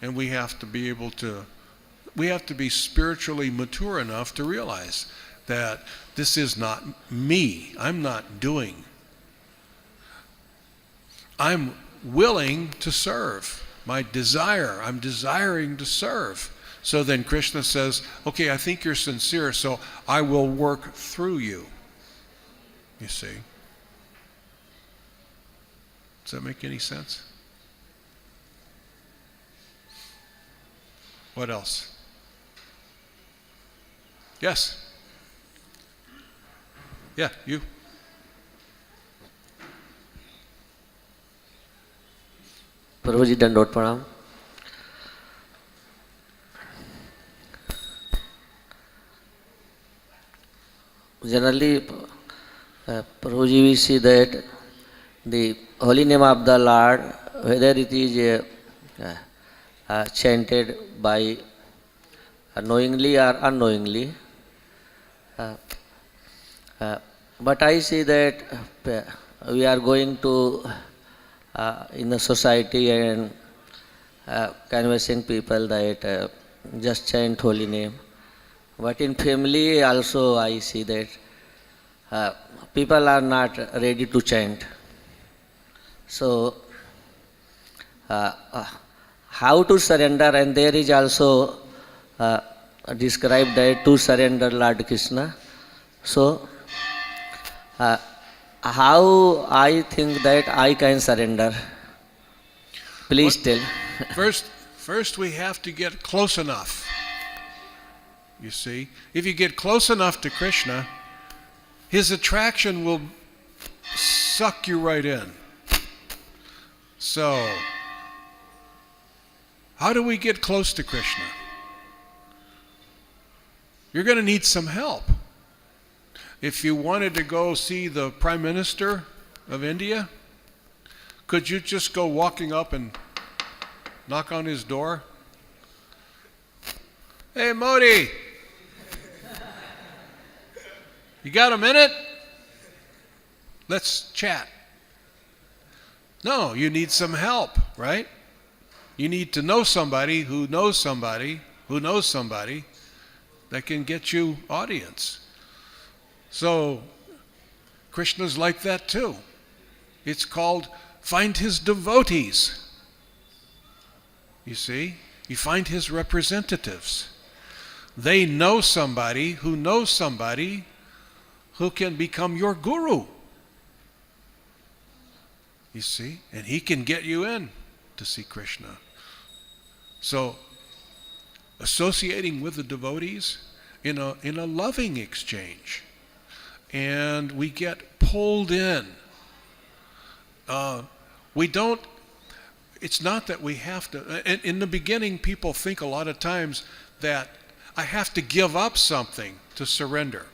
And we have to be spiritually mature enough to realize that this is not me. I'm not doing. I'm willing to serve. My desire, I'm desiring to serve. So then Krishna says, okay, I think you're sincere, so I will work through you. You see? Does that make any sense? What else? Yes? Yeah, you. प्रभु जी दंडोत प्रणाम। Generally, Prabhu ji, we see that the holy name of the Lord, whether it is chanted by knowingly or unknowingly, but I see that we are going to in the society and canvassing people that just chant holy name. But in family also I see that people are not ready to chant. So how to surrender, and there is also described that to surrender Lord Krishna. So how I think that I can surrender? Please tell. First we have to get close enough. You see, if you get close enough to Krishna, his attraction will suck you right in. So, how do we get close to Krishna? You're going to need some help. If you wanted to go see the Prime Minister of India, could you just go walking up and knock on his door? Hey, Modi, you got a minute? Let's chat. No, you need some help, right? You need to know somebody who knows somebody who knows somebody that can get you audience. So, Krishna's like that too. It's called find his devotees. You see? You find his representatives. They know somebody who knows somebody who can become your guru. You see? And he can get you in to see Krishna. So, associating with the devotees in a loving exchange. And we get pulled in. It's not that we have to, in the beginning people think a lot of times that I have to give up something to surrender.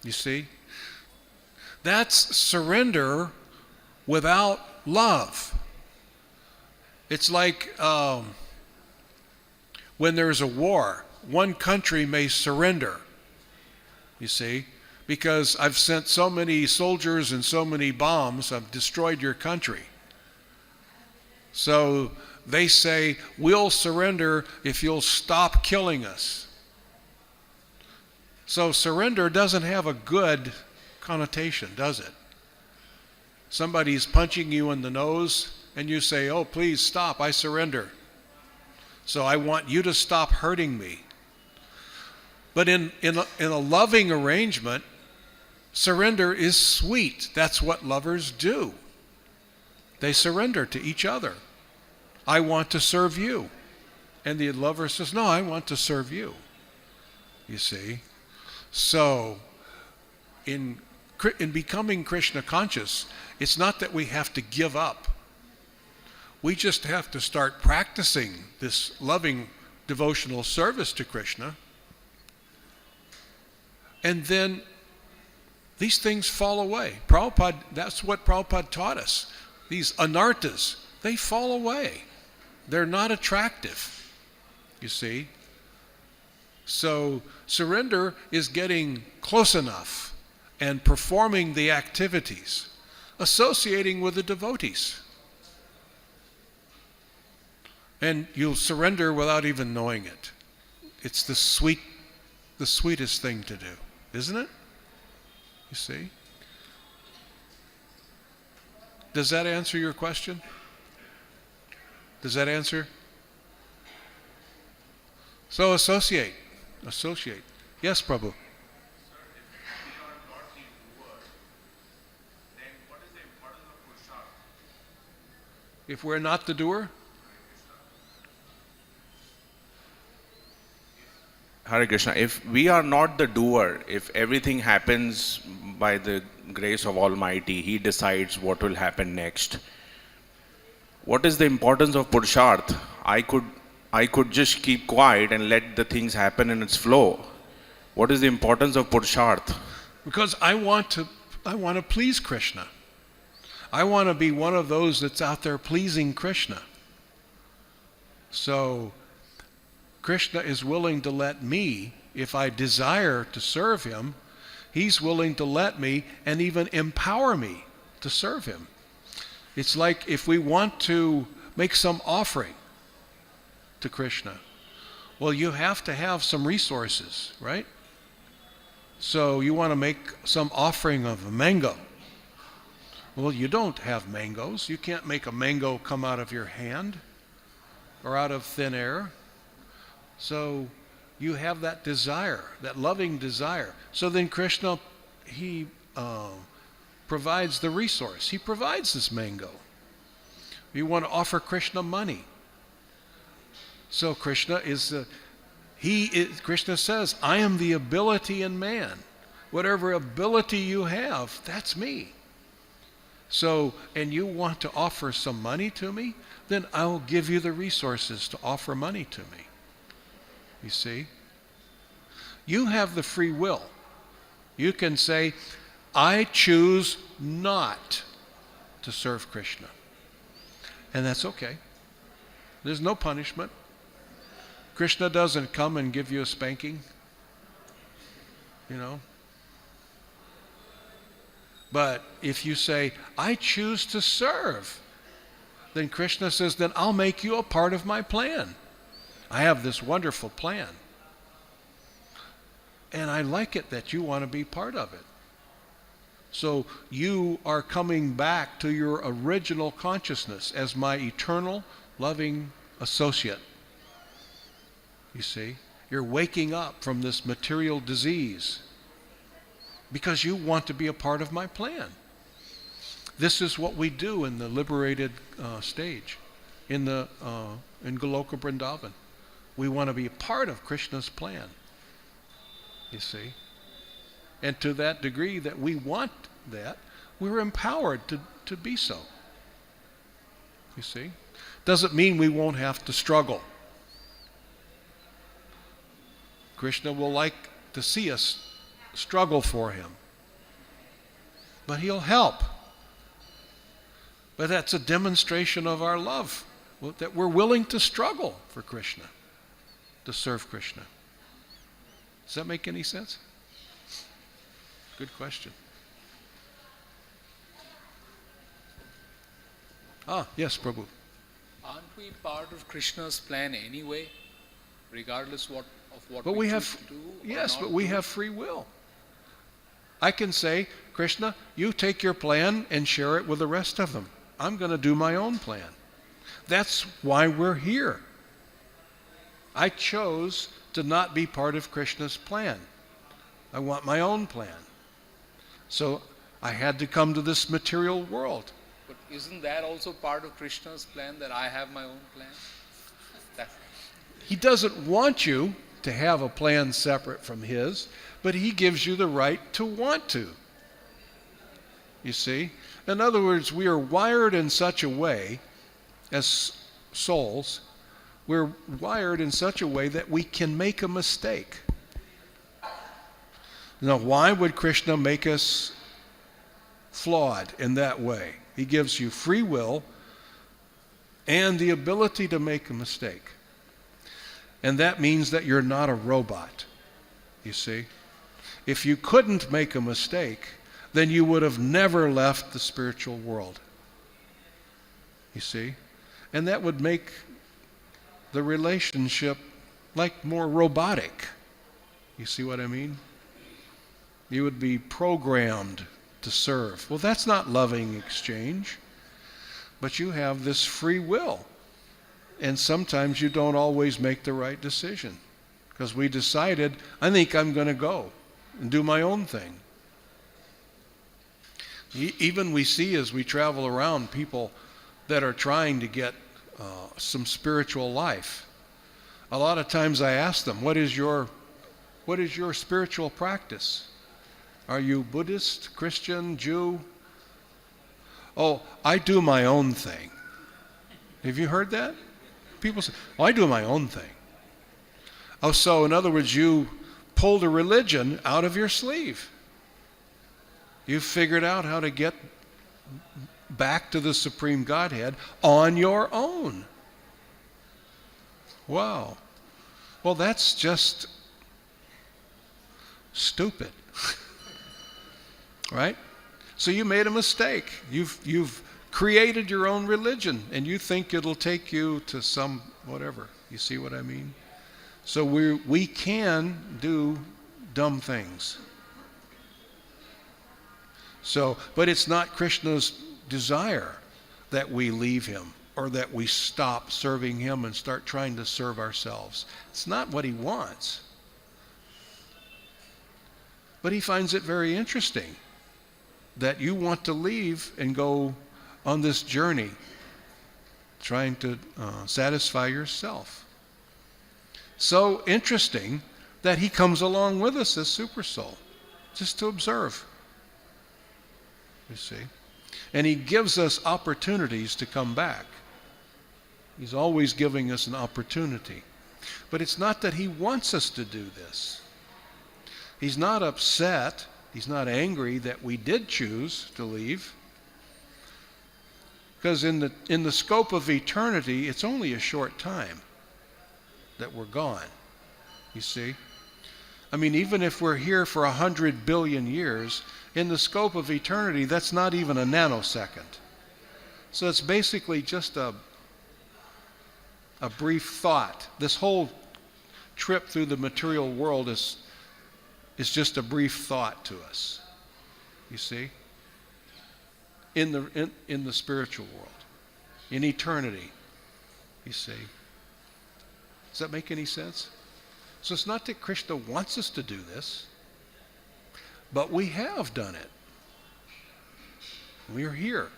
You see? That's surrender without love. It's like when there's a war, one country may surrender, you see, because I've sent so many soldiers and so many bombs, I've destroyed your country. So they say, we'll surrender if you'll stop killing us. So surrender doesn't have a good connotation, does it? Somebody's punching you in the nose and you say, oh, please stop, I surrender. So I want you to stop hurting me. But in a loving arrangement, surrender is sweet. That's what lovers do. They surrender to each other. I want to serve you. And the lover says, no, I want to serve you. You see? So, in becoming Krishna conscious, it's not that we have to give up. We just have to start practicing this loving devotional service to Krishna. And then these things fall away. Prabhupada, that's what Prabhupada taught us. These anarthas, they fall away. They're not attractive, you see. So surrender is getting close enough and performing the activities, associating with the devotees. And you'll surrender without even knowing it. It's the sweetest thing to do, isn't it? You see? Does that answer your question? Does that answer? So associate. Yes, Prabhu. If we're not the doer? Hare Krishna, if we are not the doer, if everything happens by the grace of Almighty, He decides what will happen next, what is the importance of Purusharth? I could just keep quiet and let the things happen in its flow. What is the importance of Purusharth? Because I want to please Krishna. I want to be one of those that's out there pleasing Krishna. So Krishna is willing to let me, if I desire to serve Him, He's willing to let me and even empower me to serve Him. It's like if we want to make some offering to Krishna, well, you have to have some resources, right? So you want to make some offering of a mango. Well, you don't have mangoes. You can't make a mango come out of your hand or out of thin air. So you have that desire, that loving desire. So then Krishna, He provides the resource. He provides this mango. You want to offer Krishna money. So Krishna Krishna says, I am the ability in man. Whatever ability you have, that's me. So, and you want to offer some money to me, then I'll give you the resources to offer money to me. You see? You have the free will. You can say, I choose not to serve Krishna. And that's okay. There's no punishment. Krishna doesn't come and give you a spanking, you know. But if you say, I choose to serve, then Krishna says, then I'll make you a part of my plan. I have this wonderful plan. And I like it that you want to be part of it. So you are coming back to your original consciousness as my eternal, loving associate. You see? You're waking up from this material disease because you want to be a part of my plan. This is what we do in the liberated stage, in Goloka Vrindavan. We want to be a part of Krishna's plan, you see. And to that degree that we want that, we're empowered to be so. You see? Doesn't mean we won't have to struggle. Krishna will like to see us struggle for Him. But He'll help. But that's a demonstration of our love Well, that we're willing to struggle for Krishna, to serve Krishna. Does that make any sense? Good question. Yes, Prabhu. Aren't we part of Krishna's plan anyway, regardless of what But we we choose have, to do? Or yes, not but we do? have free will. I can say, Krishna, you take your plan and share it with the rest of them. I'm going to do my own plan. That's why we're here. I chose to not be part of Krishna's plan. I want my own plan. So I had to come to this material world. But isn't that also part of Krishna's plan, that I have my own plan? He doesn't want you to have a plan separate from his, but he gives you the right to want to. You see? In other words, we are wired in such a way, as souls, we're wired in such a way that we can make a mistake. Now, why would Krishna make us flawed in that way? He gives you free will and the ability to make a mistake. And that means that you're not a robot, you see. If you couldn't make a mistake, then you would have never left the spiritual world, you see. And that would make the relationship like more robotic. You see what I mean? You would be programmed to serve. Well, that's not loving exchange, but you have this free will. And sometimes you don't always make the right decision because we decided, I think I'm going to go and do my own thing. Even we see as we travel around people that are trying to get some spiritual life. A lot of times I ask them, what is your spiritual practice? Are you Buddhist, Christian, Jew? Oh, I do my own thing. Have you heard that? People say, oh, I do my own thing. Oh, so in other words, you pulled a religion out of your sleeve. You figured out how to get back to the Supreme Godhead on your own. Wow. Well, that's just stupid. Right? So you made a mistake. You've created your own religion, and you think it'll take you to some whatever. You see what I mean? So we can do dumb things. So, but it's not Krishna's desire that we leave him or that we stop serving him and start trying to serve ourselves. It's not what he wants. But he finds it very interesting that you want to leave and go on this journey trying to satisfy yourself. So interesting that he comes along with us as Super Soul, just to observe. You see? And he gives us opportunities to come back. He's always giving us an opportunity. But it's not that he wants us to do this. He's not upset. He's not angry that we did choose to leave. Because in the scope of eternity, it's only a short time that we're gone. You see? I mean, even if we're here for 100 billion years, in the scope of eternity, that's not even a nanosecond. So it's basically just a brief thought. This whole trip through the material world is just a brief thought to us. You see? In the spiritual world. In eternity. You see? Does that make any sense? So it's not that Krishna wants us to do this, but we have done it. We're here.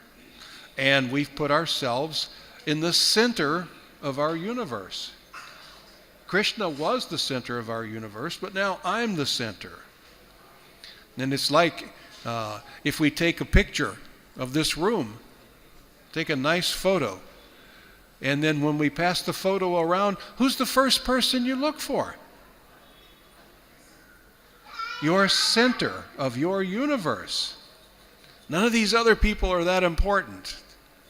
And we've put ourselves in the center of our universe. Krishna was the center of our universe, but now I'm the center. And it's like if we take a picture of this room, take a nice photo, and then when we pass the photo around, who's the first person you look for? Your center of your universe. None of these other people are that important.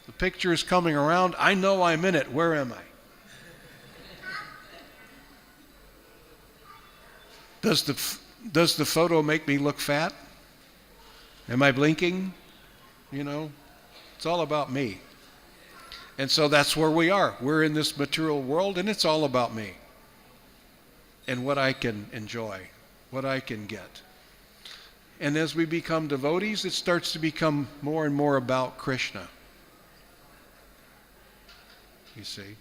The picture is coming around. I know I'm in it. Where am I? Does the photo make me look fat? Am I blinking? You know, it's all about me. And so that's where we are. We're in this material world, and it's all about me and what I can enjoy, what I can get. And as we become devotees, it starts to become more and more about Krishna. You see?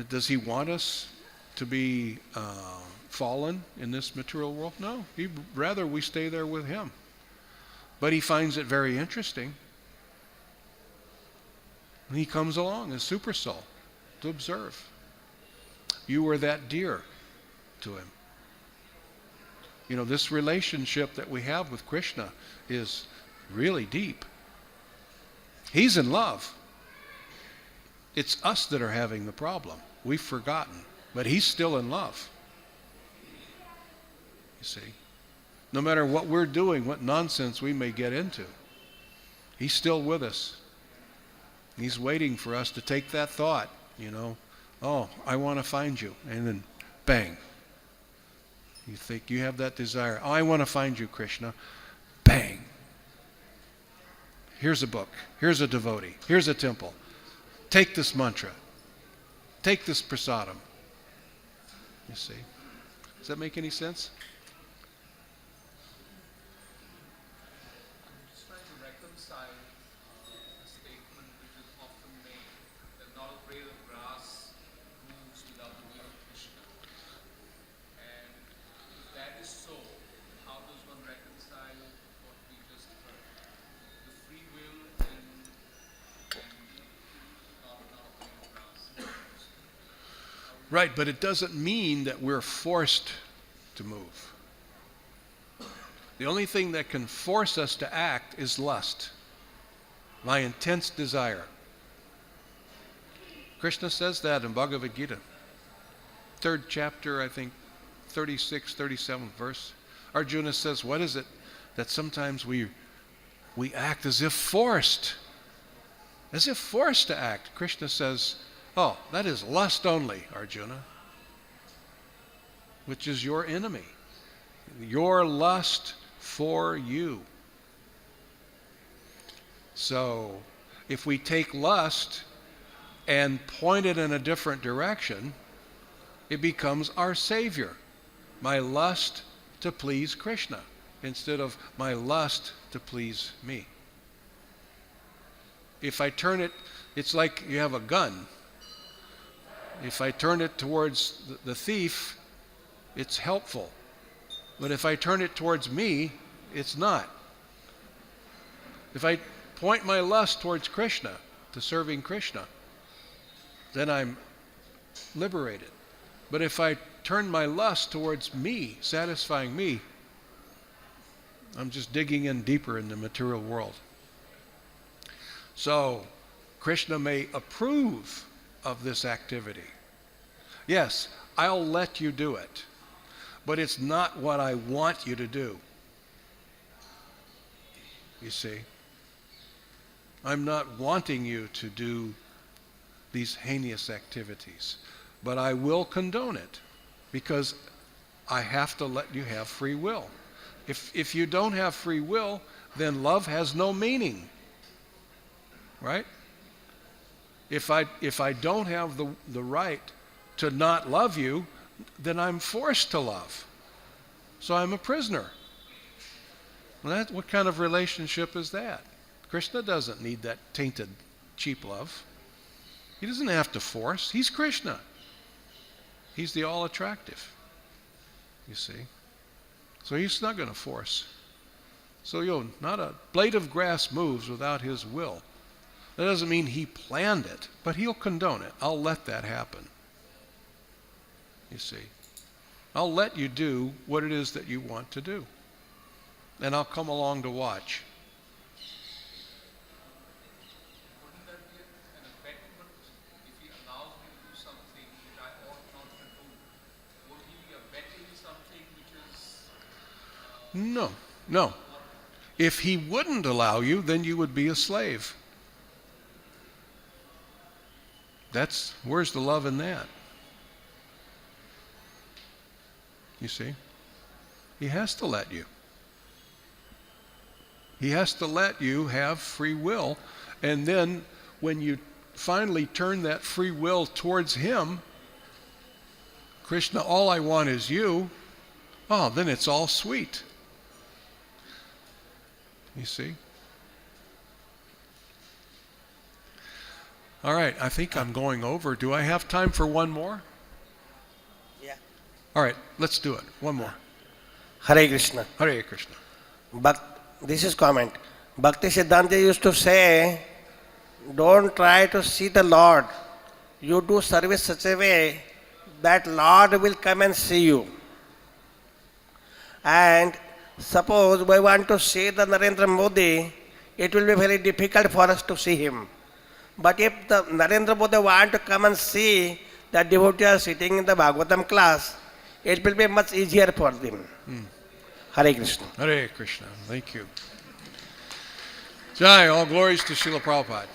Does he want us to be fallen in this material world? No. He'd rather we stay there with him. But he finds it very interesting. And he comes along as super soul to observe. You were that dear to him. You know, this relationship that we have with Krishna is really deep. He's in love. It's us that are having the problem. We've forgotten. But he's still in love. You see? No matter what we're doing, what nonsense we may get into, he's still with us. He's waiting for us to take that thought, you know, oh, I want to find you. And then, bang. You think you have that desire. Oh, I want to find you, Krishna. Bang. Here's a book. Here's a devotee. Here's a temple. Take this mantra. Take this prasadam. You see? Does that make any sense? I'm just trying to reconcile a statement which is often made that not a blade of grass moves without the will of Krishna. And if that is so, how does one reconcile what we just heard? The free will and not a blade of grass. Right, but it doesn't mean that we're forced to move. The only thing that can force us to act is lust, my intense desire. Krishna says that in Bhagavad Gita, 3rd chapter, I think, 36, 37th verse. Arjuna says, what is it that sometimes we act as if forced to act? Krishna says, oh, that is lust only, Arjuna, which is your enemy. Your lust for you. So, if we take lust and point it in a different direction, it becomes our savior. My lust to please Krishna instead of my lust to please me. If I turn it, it's like you have a gun. If I turn it towards the thief, it's helpful. But if I turn it towards me, it's not. If I point my lust towards Krishna, to serving Krishna, then I'm liberated. But if I turn my lust towards me, satisfying me, I'm just digging in deeper in the material world. So, Krishna may approve of this activity. Yes, I'll let you do it, but it's not what I want you to do. You see? I'm not wanting you to do these heinous activities, but I will condone it because I have to let you have free will. If you don't have free will, then love has no meaning. Right? If I don't have the right to not love you, then I'm forced to love. So I'm a prisoner. Well, what kind of relationship is that? Krishna doesn't need that tainted, cheap love. He doesn't have to force. He's Krishna. He's the all-attractive, you see. So he's not going to force. So not a blade of grass moves without his will. That doesn't mean he planned it, but he'll condone it. I'll let that happen. You see. I'll let you do what it is that you want to do. And I'll come along to watch. Wouldn't that be an abetment if he allows me to do something which I ought not to do? Would he be abetting something which is... No. If he wouldn't allow you, then you would be a slave. Where's the love in that? You see? He has to let you. He has to let you have free will. And then when you finally turn that free will towards him, Krishna, all I want is you, oh, then it's all sweet. You see? All right, I think I'm going over. Do I have time for one more? Yeah. All right, let's do it. One more. Hare Krishna. Hare Krishna. This is comment. Bhakti Siddhanta used to say, don't try to see the Lord. You do service such a way that Lord will come and see you. And suppose we want to see the Narendra Modi, it will be very difficult for us to see him. But if the Narendra Modi want to come and see the devotees sitting in the Bhagavatam class, it will be much easier for them. Hare Krishna. Hare Krishna. Thank you. Jai, all glories to Srila Prabhupada.